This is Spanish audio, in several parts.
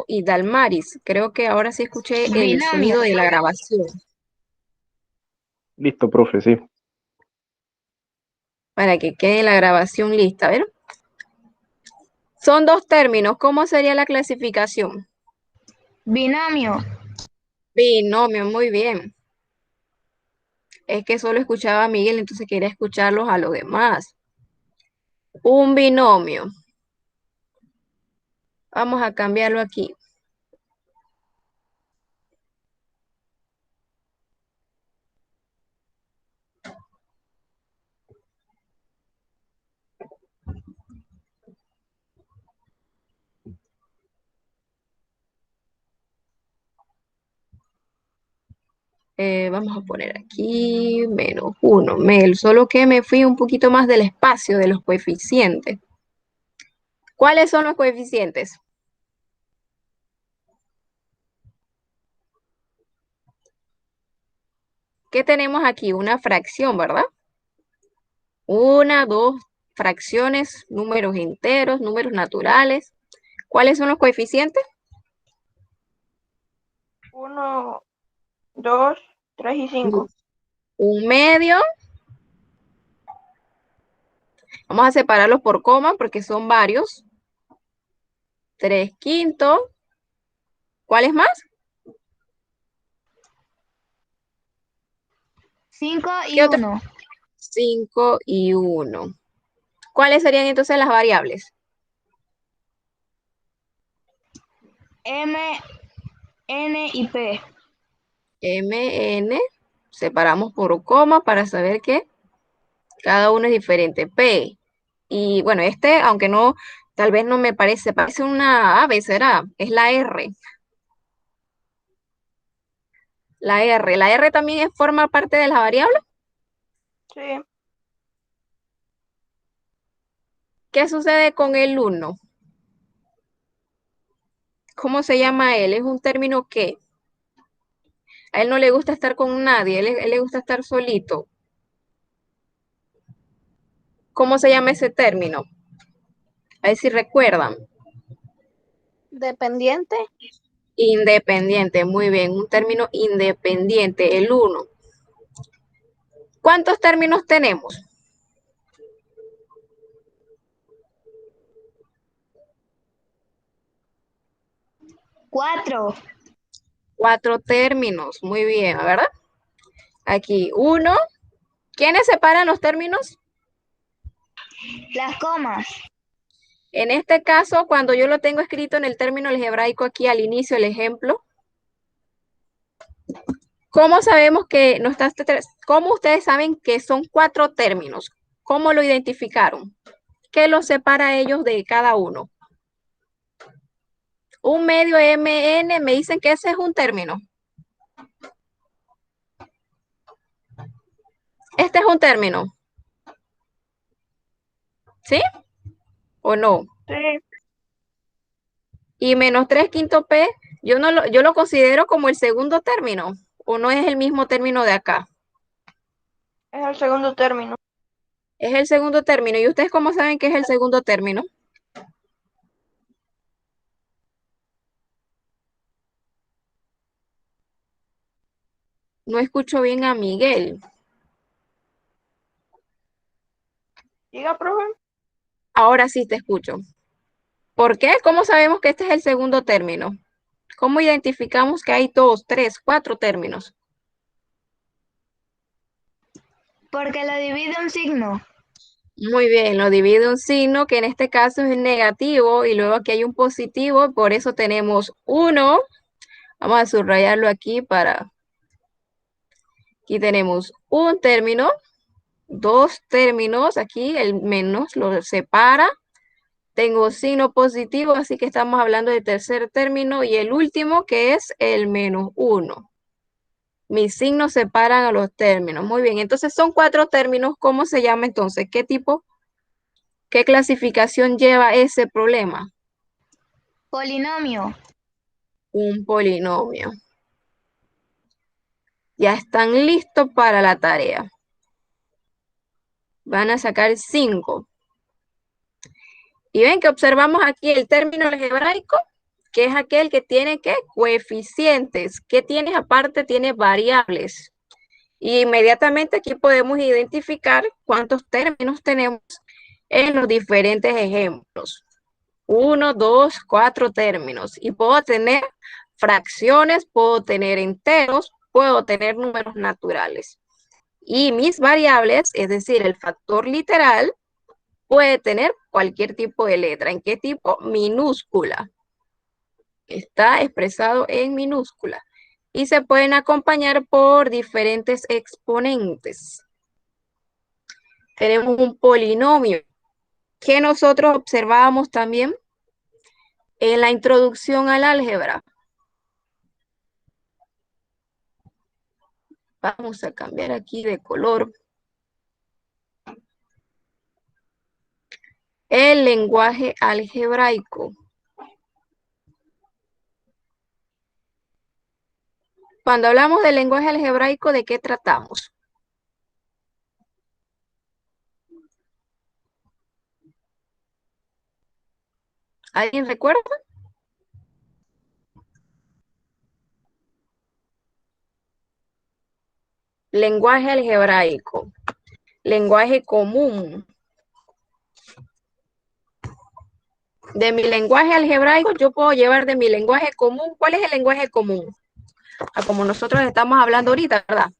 y Dalmaris. Creo que ahora sí escuché el Binomio. sonido de la grabación. Listo, profe, sí. Para que quede la grabación lista. A ver. Son dos términos. ¿Cómo sería la clasificación? Binomio. Binomio, muy bien. Es que solo escuchaba a Miguel, entonces quería escucharlos a los demás. Un binomio. Vamos a cambiarlo aquí. Vamos a poner aquí -1. Solo que me fui un poquito más del espacio de los coeficientes. ¿Cuáles son los coeficientes? ¿Qué tenemos aquí? Una fracción, ¿verdad? Una, dos fracciones, números enteros, números naturales. ¿Cuáles son los coeficientes? 1, 2, 3 y 5. Un medio. Vamos a separarlos por coma porque son varios. 3/5. ¿Cuáles más? 5 y ¿Qué otro? 1. 5 y 1. ¿Cuáles serían entonces las variables? M, N y P. M, N. Separamos por coma para saber que cada uno es diferente. P. Y bueno, este, aunque no, tal vez no me parece, parece una ave, ¿será? Es la R. La R. ¿La R también forma parte de la variable? Sí. ¿Qué sucede con el 1? ¿Cómo se llama él? ¿Es un término qué? A él no le gusta estar con nadie, él le gusta estar solito. ¿Cómo se llama ese término? A ver si recuerdan. Dependiente. Independiente, muy bien, un término independiente, el 1. ¿Cuántos términos tenemos? 4. 4 términos, muy bien, ¿verdad? Aquí, 1. ¿Quiénes separan los términos? Las comas. En este caso, cuando yo lo tengo escrito en el término algebraico aquí al inicio, el ejemplo, ¿cómo sabemos que no está cómo ustedes saben que son 4 términos? ¿Cómo lo identificaron? ¿Qué los separa a ellos de cada uno? Un medio MN, me dicen que ese es un término. Este es un término. ¿Sí? ¿O no? Sí. Y -3/5 P, yo lo considero como el segundo término. ¿O no es el mismo término de acá? Es el segundo término. Es el segundo término. ¿Y ustedes cómo saben que es el segundo término? No escucho bien a Miguel. Diga, profe. Ahora sí te escucho. ¿Por qué? ¿Cómo sabemos que este es el segundo término? ¿Cómo identificamos que hay 2, 3, 4 términos? Porque lo divide un signo. Muy bien, lo divide un signo que en este caso es negativo y luego aquí hay un positivo, por eso tenemos 1. Vamos a subrayarlo aquí aquí tenemos un término, 2 términos, aquí el menos lo separa. Tengo signo positivo, así que estamos hablando de tercer término y el último que es el -1. Mis signos separan a los términos. Muy bien, entonces son 4 términos. ¿Cómo se llama entonces? ¿Qué tipo, qué clasificación lleva ese problema? Polinomio. Un polinomio. Ya están listos para la tarea. Van a sacar 5. Y ven que observamos aquí el término algebraico. que es aquel que tiene, ¿qué? Coeficientes. ¿Qué tienes aparte? Tiene variables. Y inmediatamente aquí podemos identificar cuántos términos tenemos en los diferentes ejemplos. 1, 2, 4 términos. Y puedo tener fracciones, puedo tener enteros, puedo tener números naturales. Y mis variables, es decir, el factor literal, puede tener cualquier tipo de letra. ¿En qué tipo? Minúscula. Está expresado en minúscula. Y se pueden acompañar por diferentes exponentes. Tenemos un polinomio que nosotros observábamos también en la introducción al álgebra. Vamos a cambiar aquí de color. El lenguaje algebraico. Cuando hablamos del lenguaje algebraico, ¿de qué tratamos? ¿Alguien recuerda? Lenguaje algebraico. Lenguaje común. De mi lenguaje algebraico, yo puedo llevar de mi lenguaje común. ¿Cuál es el lenguaje común? Como nosotros estamos hablando ahorita, ¿verdad?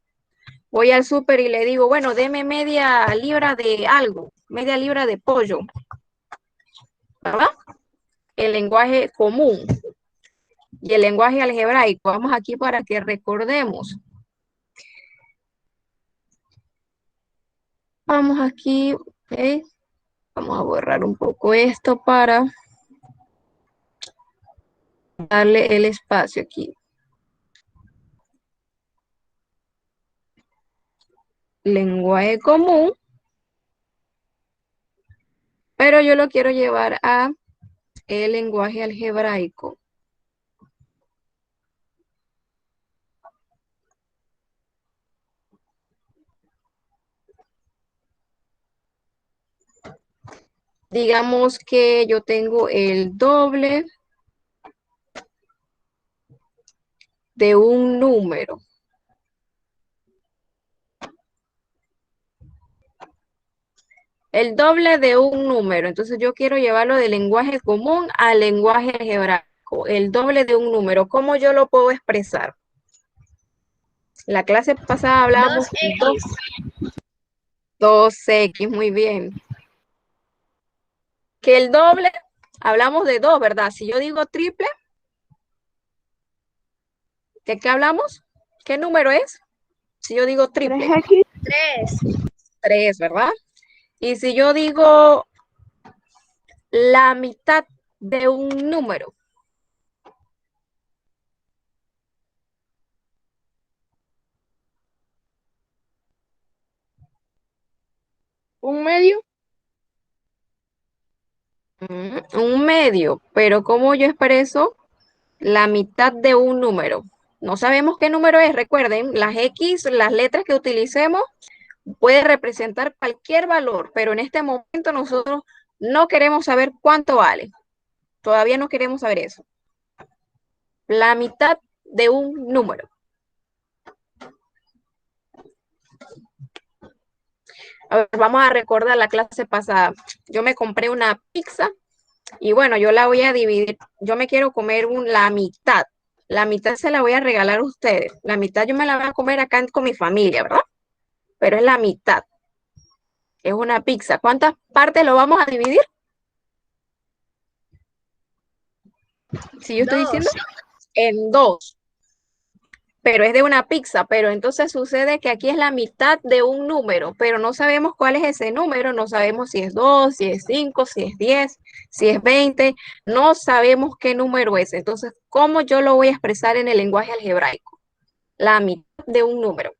Voy al súper y le digo, bueno, deme media libra de algo, media libra de pollo, ¿verdad? El lenguaje común y el lenguaje algebraico. Vamos aquí para que recordemos. Vamos aquí, ¿ok? Vamos a borrar un poco esto para darle el espacio aquí. Lenguaje común, pero yo lo quiero llevar a el lenguaje algebraico. Digamos que yo tengo el doble de un número. El doble de un número. Entonces yo quiero llevarlo del lenguaje común al lenguaje algebraico. El doble de un número. ¿Cómo yo lo puedo expresar? La clase pasada hablamos 2x. 2x, muy bien. Que el doble, hablamos de 2, ¿verdad? Si yo digo triple, ¿de qué hablamos? ¿Qué número es? Si yo digo triple. 3x. 3. 3, ¿verdad? Y si yo digo la mitad de un número. Un medio. Un medio, pero ¿cómo yo expreso la mitad de un número? No sabemos qué número es, recuerden, las X, las letras que utilicemos, puede representar cualquier valor, pero en este momento nosotros no queremos saber cuánto vale. Todavía no queremos saber eso. La mitad de un número. A ver, vamos a recordar la clase pasada. Yo me compré una pizza y bueno, yo la voy a dividir. Yo me quiero comer la mitad. La mitad se la voy a regalar a ustedes. La mitad yo me la voy a comer acá con mi familia, ¿verdad? Pero es la mitad. Es una pizza. ¿Cuántas partes lo vamos a dividir? Si yo estoy diciendo 2. en 2. Pero es de una pizza, pero entonces sucede que aquí es la mitad de un número, pero no sabemos cuál es ese número, no sabemos si es 2, si es 5, si es 10, si es 20, no sabemos qué número es. Entonces, ¿cómo yo lo voy a expresar en el lenguaje algebraico? La mitad de un número.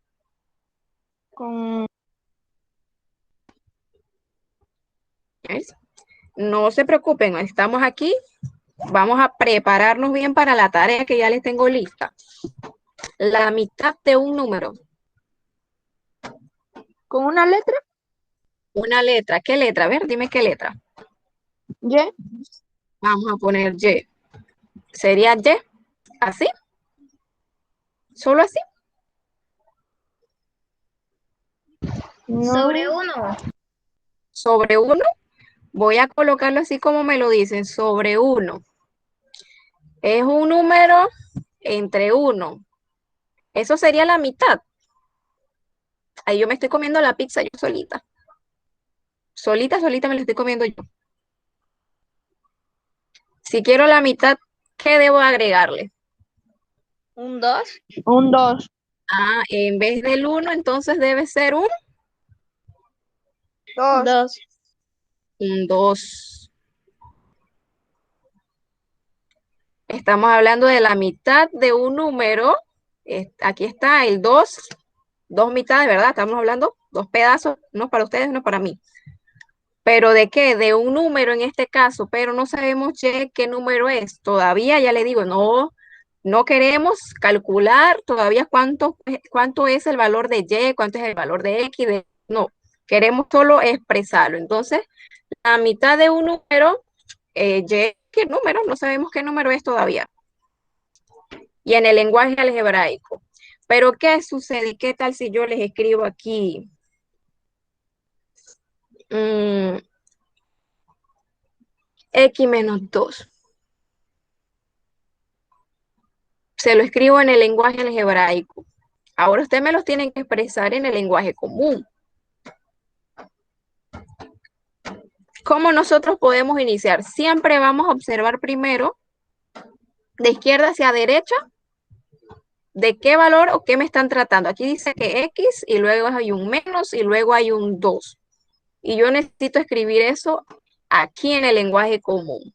Con ¿Ves? No se preocupen, estamos aquí, vamos a prepararnos bien para la tarea que ya les tengo lista. La mitad de un número. una letra. Una letra, ¿qué letra? A ver, dime qué letra. Y. Vamos a poner Y. Sería Y, así, solo así. Sobre No. 1. Sobre 1, voy a colocarlo así como me lo dicen, sobre 1. Es un número entre 1. Eso sería la mitad. Ahí yo me estoy comiendo la pizza yo solita. Solita, solita me la estoy comiendo yo. Si quiero la mitad, ¿qué debo agregarle? Un 2. Un 2. Ah, en vez del 1, entonces debe ser un 2. 2. 2. Estamos hablando de la mitad de un número. Aquí está el 2. Dos mitades, ¿verdad? Estamos hablando dos pedazos, uno para ustedes, uno para mí. ¿Pero de qué? De un número en este caso, pero no sabemos qué número es. Todavía, ya le digo, no queremos calcular todavía cuánto es el valor de Y, cuánto es el valor de X, no, queremos solo expresarlo. Entonces, la mitad de un número, Y, ¿qué número? No sabemos qué número es todavía. Y en el lenguaje algebraico. Pero, ¿qué sucede? ¿Qué tal si yo les escribo aquí? X menos 2. Se lo escribo en el lenguaje algebraico. Ahora usted me los tiene que expresar en el lenguaje común. ¿Cómo nosotros podemos iniciar? Siempre vamos a observar primero, de izquierda hacia derecha, de qué valor o qué me están tratando. Aquí dice que X y luego hay un menos y luego hay un 2. Y yo necesito escribir eso aquí en el lenguaje común.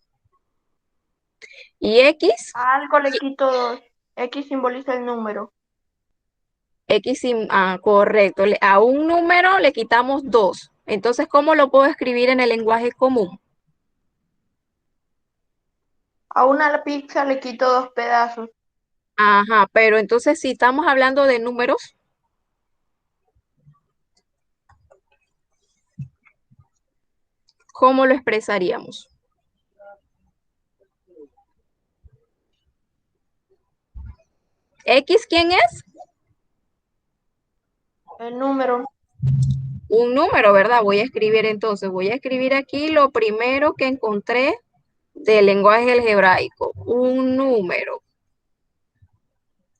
Y X, Algo le quito 2. X simboliza el número. correcto. A un número le quitamos 2. Entonces, ¿cómo lo puedo escribir en el lenguaje común? A una pizza le quito 2 pedazos. Ajá, pero entonces si estamos hablando de números, ¿cómo lo expresaríamos? ¿X quién es? El número. Un número, ¿verdad? Voy a escribir entonces, voy a escribir aquí lo primero que encontré del lenguaje algebraico, un número,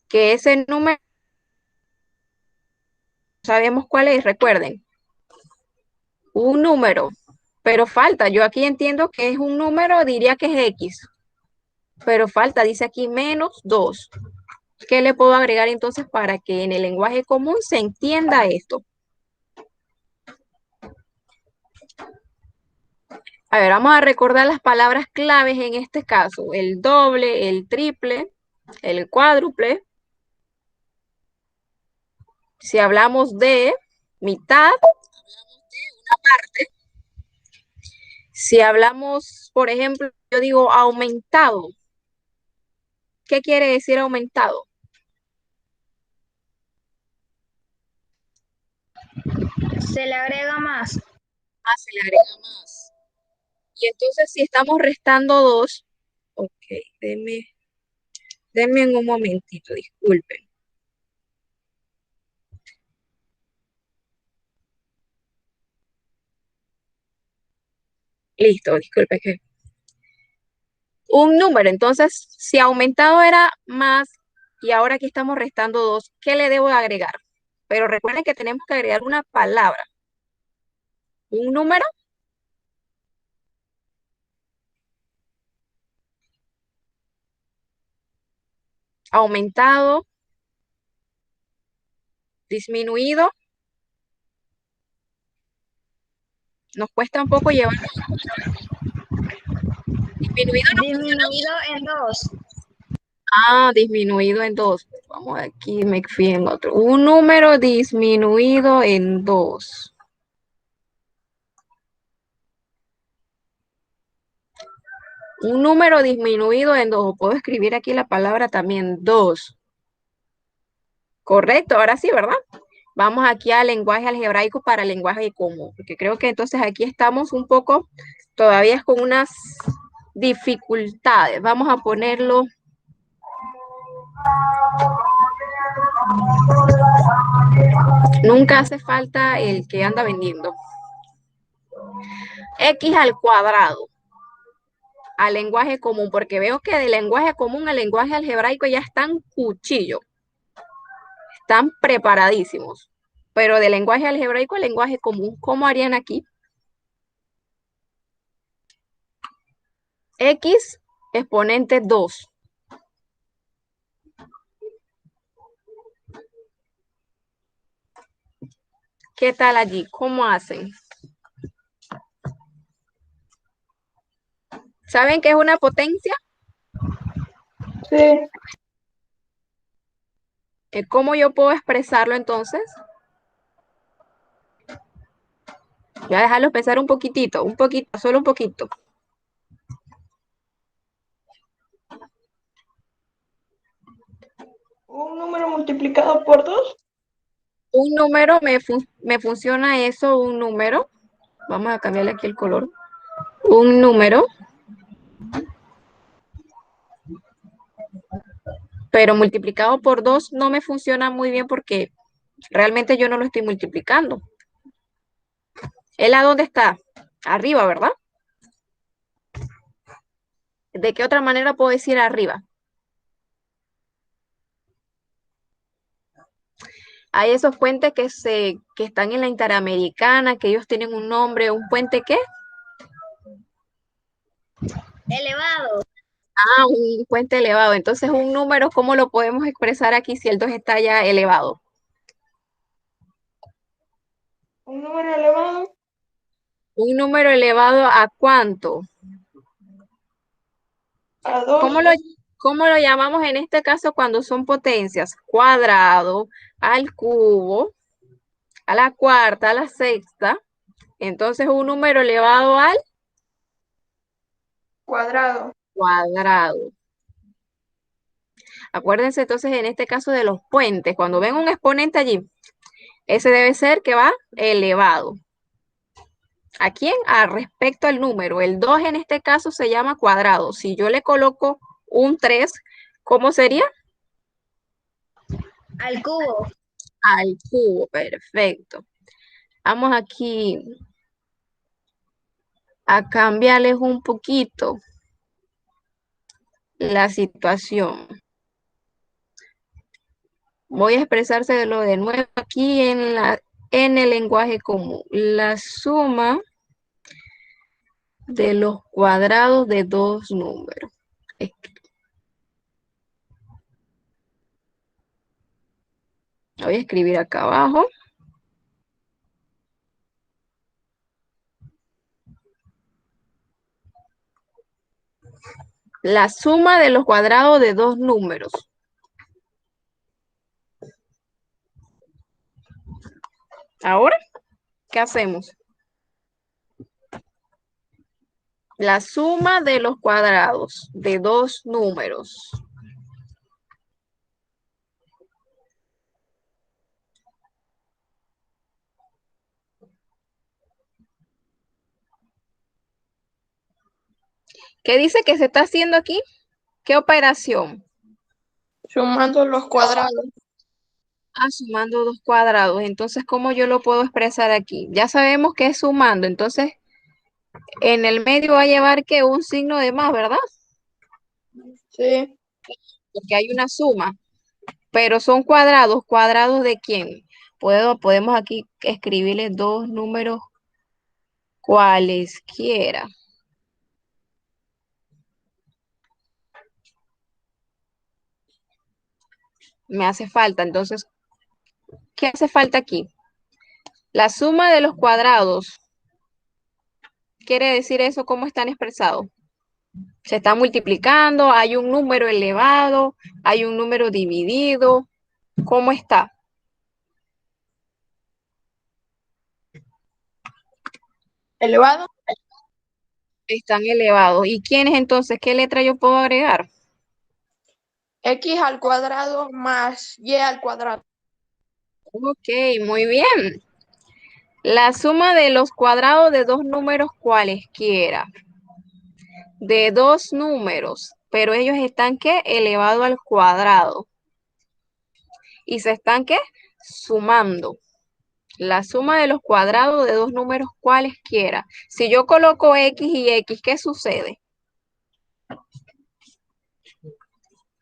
que ese número, sabemos cuál es, recuerden, un número, pero falta, yo aquí entiendo que es un número, diría que es X, pero falta, dice aquí menos 2. ¿Qué le puedo agregar entonces para que en el lenguaje común se entienda esto? A ver, vamos a recordar las palabras claves en este caso. El doble, el triple, el cuádruple. Si hablamos de mitad, una parte. Si hablamos, por ejemplo, yo digo aumentado. ¿Qué quiere decir aumentado? Se le agrega más. Ah, se le agrega más. Y entonces si estamos restando 2, ok, denme en un momentito, disculpen. Listo, disculpe que un número. Entonces, si aumentado era más y ahora aquí estamos restando 2, ¿qué le debo agregar? Pero recuerden que tenemos que agregar una palabra. Un número aumentado, disminuido. Nos cuesta un poco llevar. Disminuido no funciona. Disminuido en 2. Ah, disminuido en 2. Vamos aquí, me fui en otro. Un número disminuido en 2. Un número disminuido en 2. Puedo escribir aquí la palabra también 2. Correcto, ahora sí, ¿verdad? Vamos aquí al lenguaje algebraico para lenguaje común, porque creo que entonces aquí estamos un poco todavía con unas dificultades. Vamos a ponerlo. Nunca hace falta el que anda vendiendo. X al cuadrado. Al lenguaje común, porque veo que de lenguaje común al lenguaje algebraico ya están cuchillo. Están preparadísimos. Pero de lenguaje algebraico al lenguaje común, ¿cómo harían aquí? X exponente 2. ¿Qué tal allí? ¿Cómo hacen? ¿Saben qué es una potencia? Sí. ¿Cómo yo puedo expresarlo entonces? Voy a dejarlos pensar un poquitito, solo un poquito. Un número multiplicado por 2. Un número, me funciona eso, un número. Vamos a cambiarle aquí el color. Un número. Pero multiplicado por 2 no me funciona muy bien porque realmente yo no lo estoy multiplicando. ¿El a dónde está? Arriba, ¿verdad? ¿De qué otra manera puedo decir arriba? Hay esos puentes que están en la Interamericana, que ellos tienen un nombre, ¿un puente qué? Elevado. Ah, un puente elevado. Entonces, un número, ¿cómo lo podemos expresar aquí si el 2 está ya elevado? Un número elevado ¿Un número elevado a cuánto? a 2. ¿Cómo lo, cómo lo llamamos en este caso cuando son potencias? Cuadrado, al cubo, a la cuarta, a la sexta. Entonces, un número elevado al Cuadrado. cuadrado. Acuérdense entonces en este caso de los puentes. Cuando ven un exponente allí, ese debe ser que va elevado. ¿A quién? Respecto al número. El 2 en este caso se llama cuadrado. Si yo le coloco un 3, ¿cómo sería? Al cubo. Al cubo, perfecto. Vamos aquí a cambiarles un poquito la situación. Voy a expresárselo de nuevo aquí en el lenguaje común. La suma de los cuadrados de dos números. Voy a escribir acá abajo. La suma de los cuadrados de dos números. Ahora, ¿qué hacemos? La suma de los cuadrados de dos números. ¿Qué dice que se está haciendo aquí? ¿Qué operación? Sumando los cuadrados. Ah, sumando dos cuadrados. Entonces, ¿cómo yo lo puedo expresar aquí? Ya sabemos que es sumando. Entonces, en el medio va a llevar que un signo de más, ¿verdad? Sí. Porque hay una suma. Pero son cuadrados. ¿Cuadrados de quién? Podemos aquí escribirles dos números cualesquiera. Me hace falta. Entonces, ¿qué hace falta aquí? La suma de los cuadrados. ¿Quiere decir eso? ¿Cómo están expresados? Se está multiplicando, hay un número elevado, hay un número dividido. ¿Cómo está? Elevado. Están elevados. ¿Y quiénes entonces? ¿Qué letra yo puedo agregar? X al cuadrado más Y al cuadrado. Ok, muy bien. La suma de los cuadrados de dos números cualesquiera. de dos números, pero ellos están, ¿qué? Elevado al cuadrado. Y se están, ¿qué? Sumando. La suma de los cuadrados de dos números cualesquiera. Si yo coloco X y X, ¿qué sucede?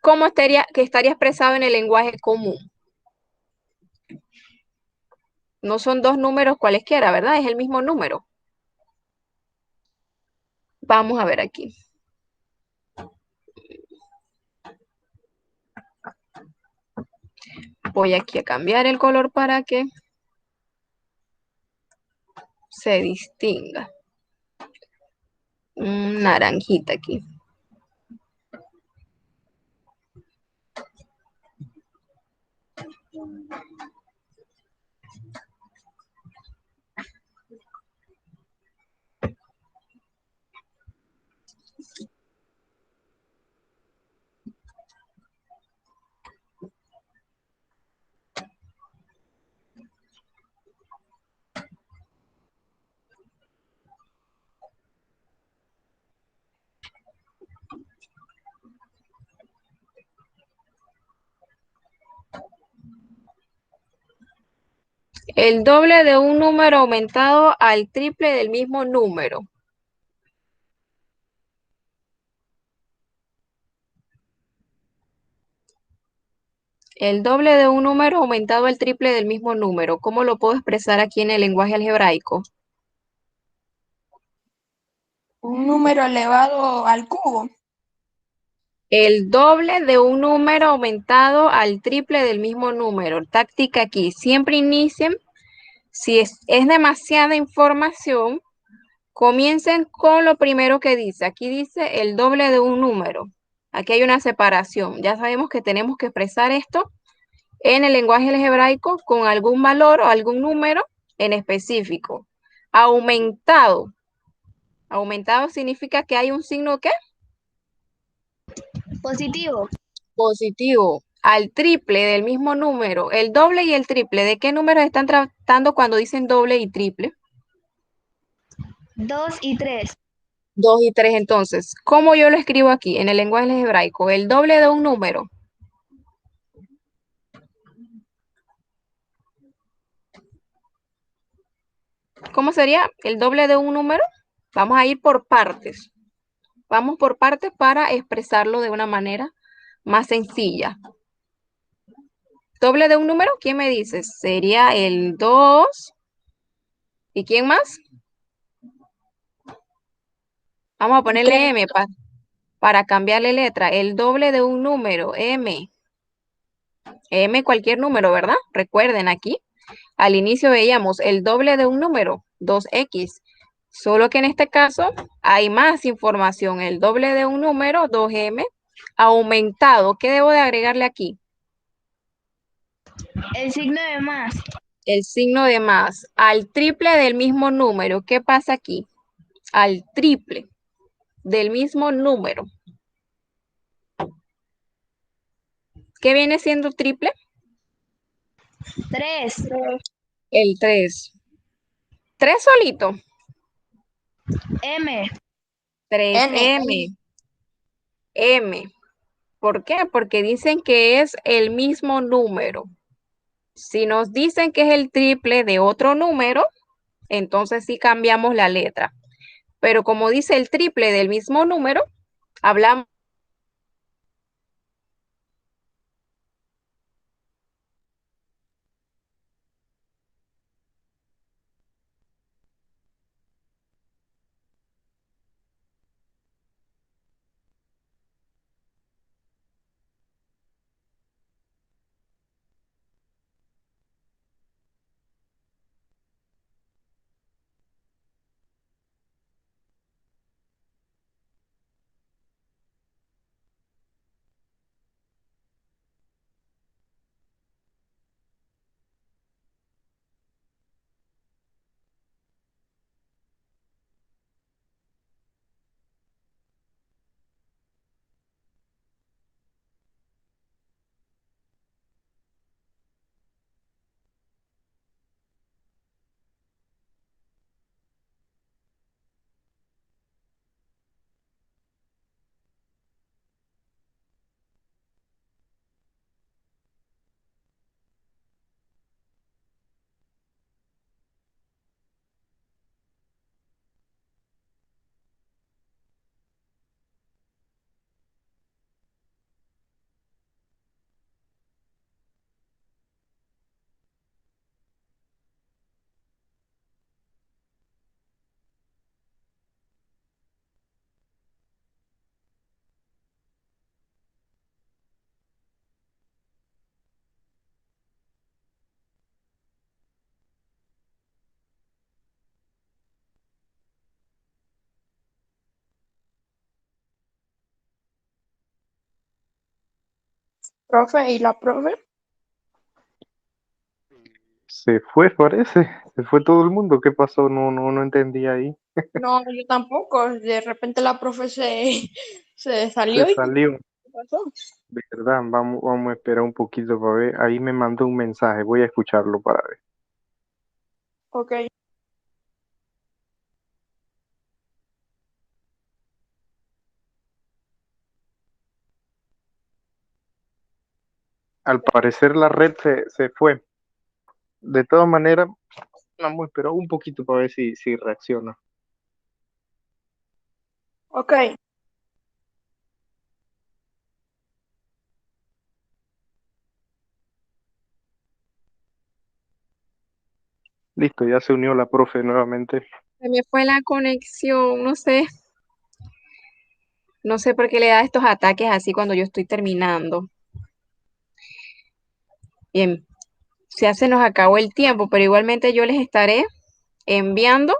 ¿Cómo estaría, que estaría expresado en el lenguaje común? No son dos números cualesquiera, ¿verdad? Es el mismo número. Vamos a ver aquí. Voy aquí a cambiar el color para que se distinga. Naranjita aquí. El doble de un número aumentado al triple del mismo número. El doble de un número aumentado al triple del mismo número. ¿Cómo lo puedo expresar aquí en el lenguaje algebraico? Un número elevado al cubo. El doble de un número aumentado al triple del mismo número. Táctica aquí. Siempre inicien. Si es demasiada información, comiencen con lo primero que dice. Aquí dice el doble de un número. Aquí hay una separación. Ya sabemos que tenemos que expresar esto en el lenguaje algebraico con algún valor o algún número en específico. Aumentado. Aumentado significa que hay un signo ¿qué? Positivo. Positivo. Al triple del mismo número. El doble y el triple. ¿De qué números están tratando cuando dicen doble y triple? 2 y 3. 2 y 3 entonces. ¿Cómo yo lo escribo aquí en el lenguaje algebraico? El doble de un número. ¿Cómo sería el doble de un número? Vamos a ir por partes. Vamos por partes para expresarlo de una manera más sencilla. Doble de un número, ¿quién me dice? Sería el 2. ¿Y quién más? Vamos a ponerle M para cambiarle letra. El doble de un número, M. M cualquier número, ¿verdad? Recuerden aquí, al inicio veíamos el doble de un número, 2X. Solo que en este caso hay más información. El doble de un número, 2M, aumentado. ¿Qué debo de agregarle aquí? El signo de más. El signo de más. Al triple del mismo número. ¿Qué pasa aquí? Al triple del mismo número. ¿Qué viene siendo triple? 3. El 3. 3 solito. M. N. 3M. M. ¿Por qué? Porque dicen que es el mismo número. Si nos dicen que es el triple de otro número, entonces sí cambiamos la letra. Pero como dice el triple del mismo número, hablamos Profe, ¿y la profe? Se fue, parece. Se fue todo el mundo. ¿Qué pasó? No entendí ahí. No, yo tampoco. De repente la profe se Se salió y salió. ¿qué pasó? ¿Verdad? Vamos a esperar un poquito para ver. Ahí me mandó un mensaje. Voy a escucharlo para ver. Ok. Al parecer la red se fue. De todas maneras, vamos a esperar un poquito para ver si reacciona. Ok. Listo, ya se unió la profe nuevamente. Se me fue la conexión, no sé por qué le da estos ataques así cuando yo estoy terminando. Bien, ya se nos acabó el tiempo, pero igualmente yo les estaré enviando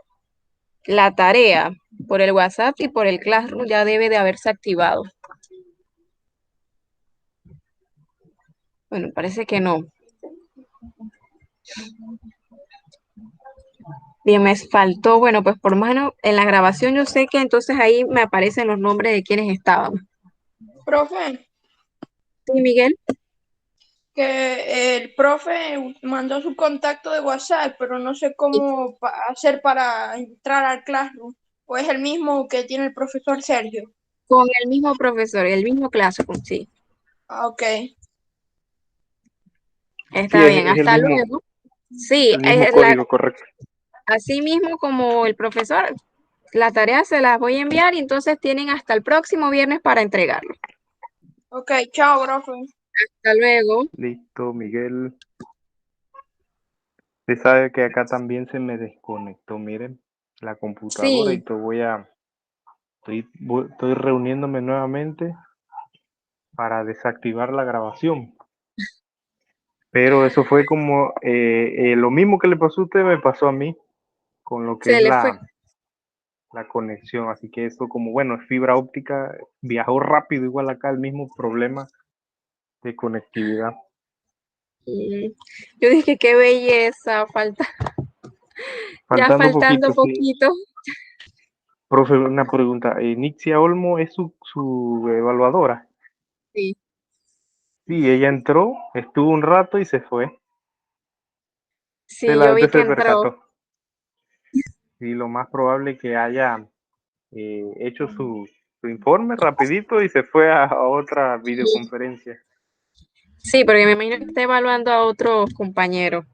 la tarea por el WhatsApp y por el Classroom, ya debe de haberse activado. Bueno, parece que no. Bien, me faltó, bueno, pues por lo menos en la grabación yo sé que entonces ahí me aparecen los nombres de quienes estaban. Profe, Sí, Miguel. que el profe mandó su contacto de WhatsApp, pero no sé cómo hacer para entrar al Classroom. ¿O es el mismo que tiene el profesor Sergio? Con el mismo profesor, el mismo Classroom, sí. Ah, ok. Sí, Está bien, hasta luego. Sí, el mismo es código, correcto. así mismo como el profesor, la tarea se las voy a enviar y entonces tienen hasta el próximo viernes para entregarlo. Ok, chao, profe. Hasta luego. Listo, Miguel. Usted sabe que acá también se me desconectó, miren, la computadora y Sí, estoy reuniéndome nuevamente para desactivar la grabación. Pero eso fue como lo mismo que le pasó a usted me pasó a mí con lo que es se le fue. la conexión. Así que eso como, bueno, es fibra óptica, viajó rápido igual acá el mismo problema de conectividad. Mm, Yo dije, qué belleza, ya Faltando faltando poquito, sí. poquito. Profe, una pregunta. ¿Nixia Olmo es su evaluadora? Sí, Sí, ella entró, estuvo un rato y se fue. sí, yo vi Usted que se entró. percató. Y lo más probable que haya hecho su informe rapidito y se fue a otra videoconferencia. Sí, porque me imagino que está evaluando a otros compañeros.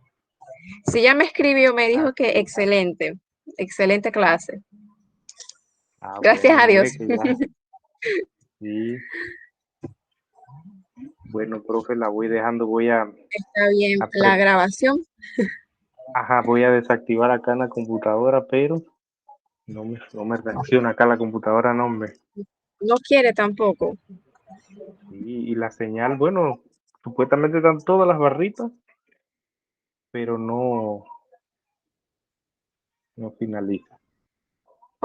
Sí, ya me escribió, me dijo Ah, que excelente, excelente clase. Gracias bueno, a Dios. mire que ya. Sí, bueno, profe, la voy dejando, Está bien a la pre- grabación. voy a desactivar acá en la computadora, pero no me reacciona acá la computadora, no, hombre. No quiere tampoco. Y la señal, bueno, supuestamente están todas las barritas, pero no finaliza.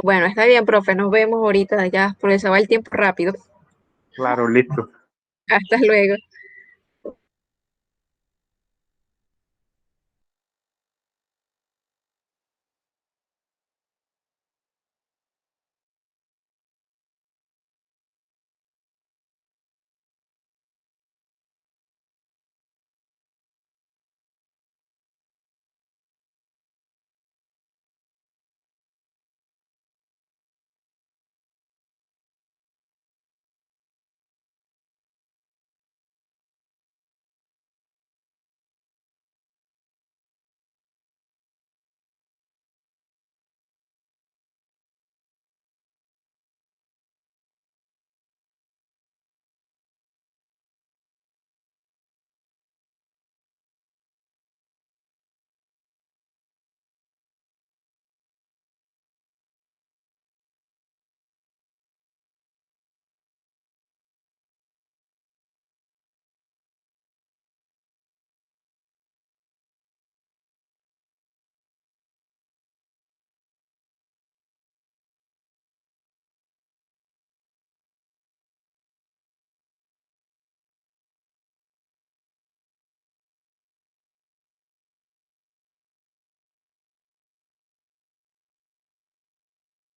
Bueno, está bien, profe, nos vemos ahorita ya, porque se va el tiempo rápido. Claro, listo. Hasta luego.